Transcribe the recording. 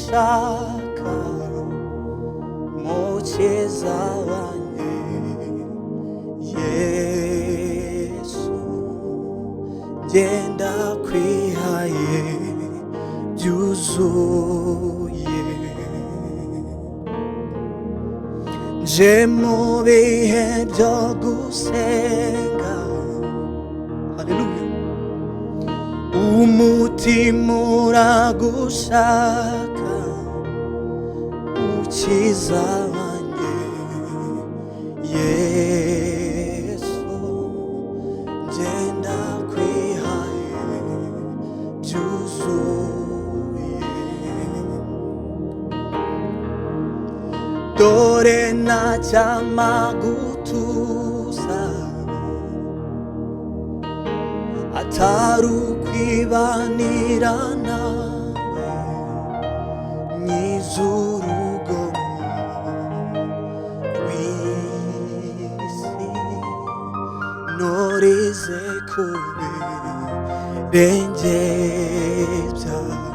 gushaka mukiza wanjye Yesu, genda kwihaye byuzuye, nje mu bihe byo gusenga, haleluya, umutima uragushaka mukiza wanjye Yesu, genda kwihaye byuzuye, dore ntacyama gutuza atari ukwibanira nawe nyiz'urugomo rw'isi, norize kubirenge byawe.